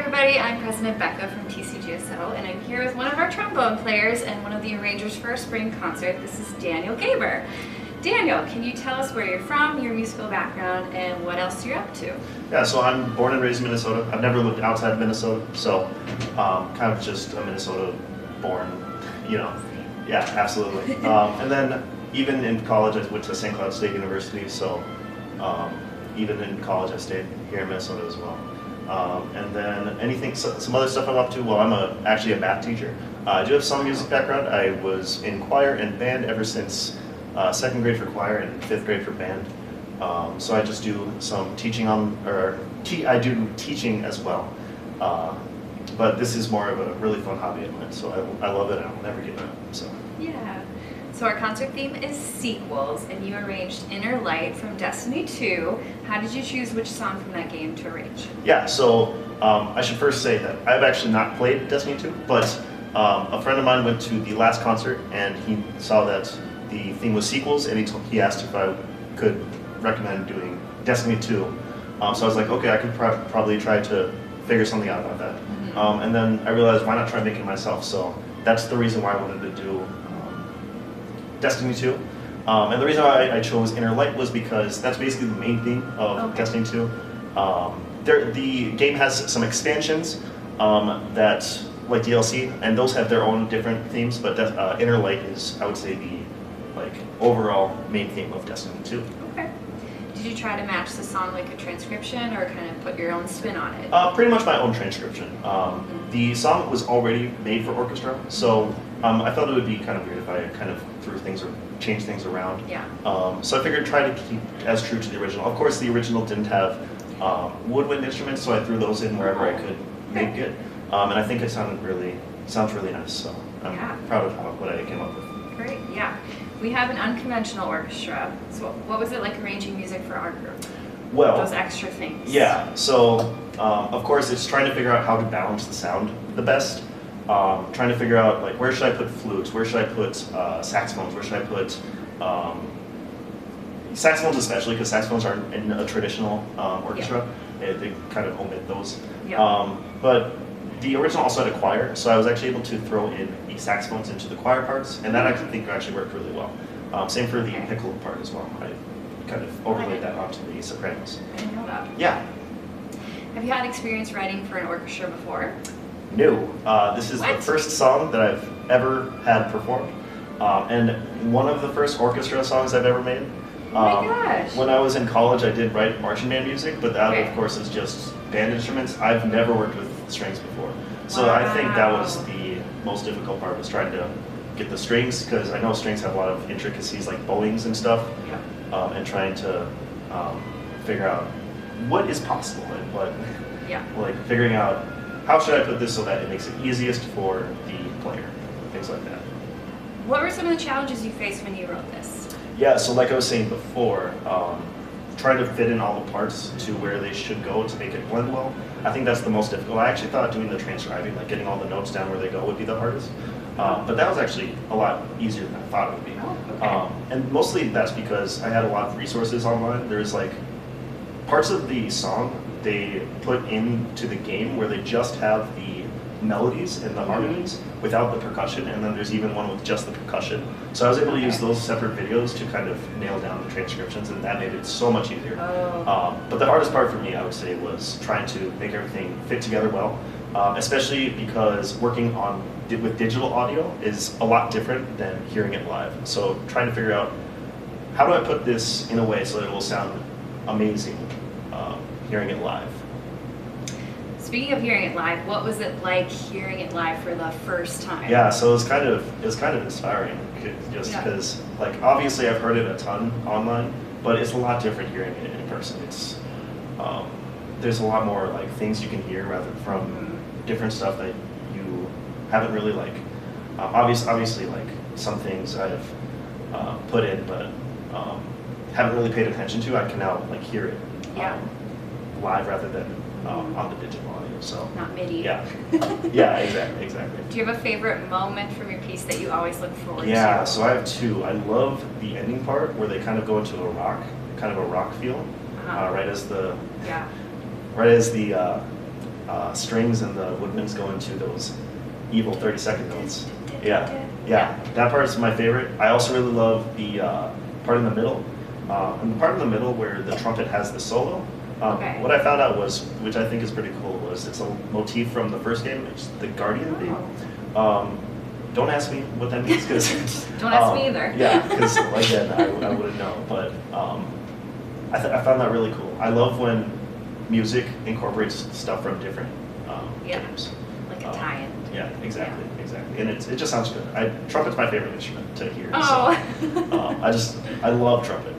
everybody, I'm President Becca from TCGSO, and I'm here with one of our trombone players and one of the arrangers for our spring concert. This is Daniel Gebur. Daniel, can you tell us where you're from, your musical background, and what else you're up to? Yeah, so I'm born and raised in Minnesota. I've never lived outside of Minnesota, so kind of just a Minnesota-born, you know. Yeah, absolutely. And then even in college, I went to St. Cloud State University, so even in college, I stayed here in Minnesota as well. And then some other stuff I'm up to. Well, I'm actually a math teacher. I do have some music background. I was in choir and band ever since second grade for choir and fifth grade for band. So I just do some teaching I do teaching as well. But this is more of a really fun hobby of mine, so I love it and I'll never give it up. So. Yeah. So our concert theme is sequels, and you arranged Inner Light from Destiny 2. How did you choose which song from that game to arrange? Yeah, so I should first say that I've actually not played Destiny 2, but a friend of mine went to the last concert and he saw that the theme was sequels, and he asked if I could recommend doing Destiny 2. So I was like, okay, I could probably try to figure something out about that. Mm-hmm. And then I realized, why not try making it myself? So that's the reason why I wanted to do Destiny 2. And the reason why I chose Inner Light was because that's basically the main theme of Destiny 2. The game has some expansions that, like DLC, and those have their own different themes, but Inner Light is, I would say, the overall main theme of Destiny 2. Okay. Did you try to match the song like a transcription, or kind of put your own spin on it? Pretty much my own transcription. The song was already made for orchestra, so I felt it would be kind of weird if I kind of threw things or changed things around. Yeah. So I figured try to keep as true to the original. Of course, the original didn't have woodwind instruments, so I threw those in wherever I could make it. And I think it sounds really nice. So I'm proud of what I came up with. Great. Yeah. We have an unconventional orchestra. So what was it like arranging music for our group? Well, those extra things. Yeah. So of course, it's trying to figure out how to balance the sound the best. Trying to figure out, like, where should I put flutes, where should I put saxophones, where should I put saxophones, especially because saxophones aren't in a traditional orchestra. Yeah. They kind of omit those. Yeah. But the original also had a choir, so I was actually able to throw in the saxophones into the choir parts, and that I think actually worked really well. Same for the piccolo part as well. I kind of overlaid that onto the sopranos. I didn't know that. Yeah. Have you had experience writing for an orchestra before? No. This is the first song that I've ever had performed, and one of the first orchestra songs I've ever made. Oh my gosh. When I was in college, I did write marching band music, but that, of course, is just band instruments. I've never worked with strings before. So I think that was the most difficult part, was trying to get the strings, because I know strings have a lot of intricacies like bowings and stuff, and trying to figure out what is possible and what, like figuring out how should I put this so that it makes it easiest for the player, things like that. What were some of the challenges you faced when you wrote this? Yeah, so like I was saying before, trying to fit in all the parts to where they should go to make it blend well. I think that's the most difficult. I actually thought doing the transcribing, like getting all the notes down where they go, would be the hardest. But that was actually a lot easier than I thought it would be. Oh, okay. And mostly that's because I had a lot of resources online. There's like parts of the song they put into the game where they just have the melodies and the harmonies without the percussion, and then there's even one with just the percussion. So I was able to use those separate videos to kind of nail down the transcriptions, and that made it so much easier. But the hardest part for me, I would say, was trying to make everything fit together well, especially because working with digital audio is a lot different than hearing it live. So trying to figure out, how do I put this in a way so that it will sound amazing hearing it live. Speaking of hearing it live, what was it like hearing it live for the first time? Yeah, so it was kind of inspiring, just because, like, obviously I've heard it a ton online, but it's a lot different hearing it in person. It's there's a lot more like things you can hear rather from different stuff that you haven't really like. Obviously, like some things I've put in, but haven't really paid attention to. I can now like hear it live rather than on the digital audio. So not MIDI. Yeah. Yeah, exactly. Do you have a favorite moment from your piece that you always look forward to? Yeah, so I have two. I love the ending part where they kind of go into a rock feel, right as the strings and the woodwinds go into those evil 30-second notes. Yeah, that part is my favorite. I also really love the part in the middle. And the part in the middle where the trumpet has the solo. What I found out was, which I think is pretty cool, was it's a motif from the first game. It's the Guardian theme. Don't ask me what that means, because don't ask me either. Yeah, because again, I wouldn't know. But I found that really cool. I love when music incorporates stuff from different games. Like a tie-in. Yeah, exactly, and it just sounds good. Trumpet's my favorite instrument to hear. Oh. So, I love trumpet.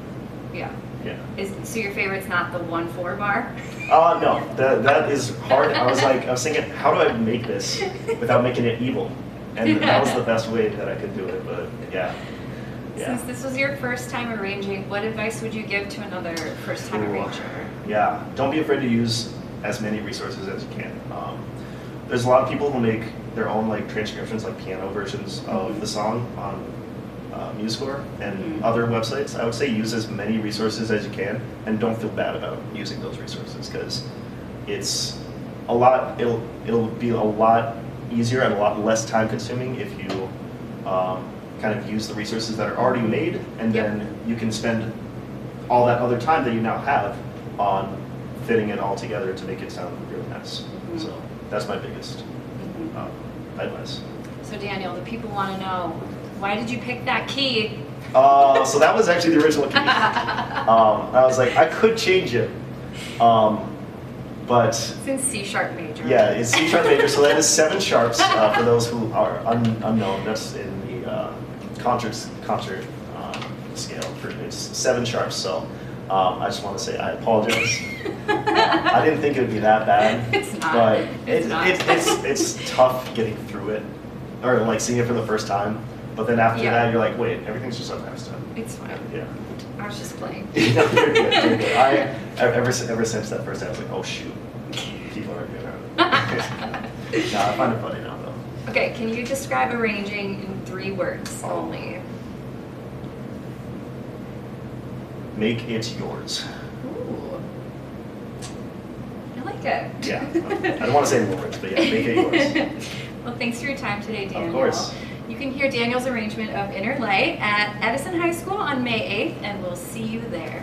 Yeah. Yeah. So your favorite's not the 1/4 bar? No, that is hard. I was thinking, how do I make this without making it evil? And that was the best way that I could do it. But yeah. Since this was your first time arranging, what advice would you give to another first-time arranger? Yeah, don't be afraid to use as many resources as you can. There's a lot of people who make their own like transcriptions, like piano versions of the song on MuseScore and other websites. I would say use as many resources as you can, and don't feel bad about using those resources, because it's a lot. It'll be a lot easier and a lot less time consuming if you kind of use the resources that are already made, and then you can spend all that other time that you now have on fitting it all together to make it sound really nice. So that's my biggest advice. So Daniel, the people want to know, why did you pick that key? So that was actually the original key. I was like, I could change it, but it's in C sharp major. Yeah, it's C sharp major. So that is 7 sharps for those who are unknown. That's in the concert scale. It's 7 sharps. So I just want to say I apologize. I didn't think it would be that bad. It's not. But it's tough getting through it, or like seeing it for the first time. But then after that, you're like, wait, everything's just up next time. It's fine. Yeah. I was just playing. You're good. Ever since that first time, I was like, oh shoot, people are good. No, I find it funny now though. Okay, can you describe arranging in 3 words only? Make it yours. Ooh. I like it. Yeah. I don't want to say more words, but yeah, make it yours. Well, thanks for your time today, Daniel. Of course. You can hear Daniel's arrangement of Inner Light at Edison High School on May 8th, and we'll see you there.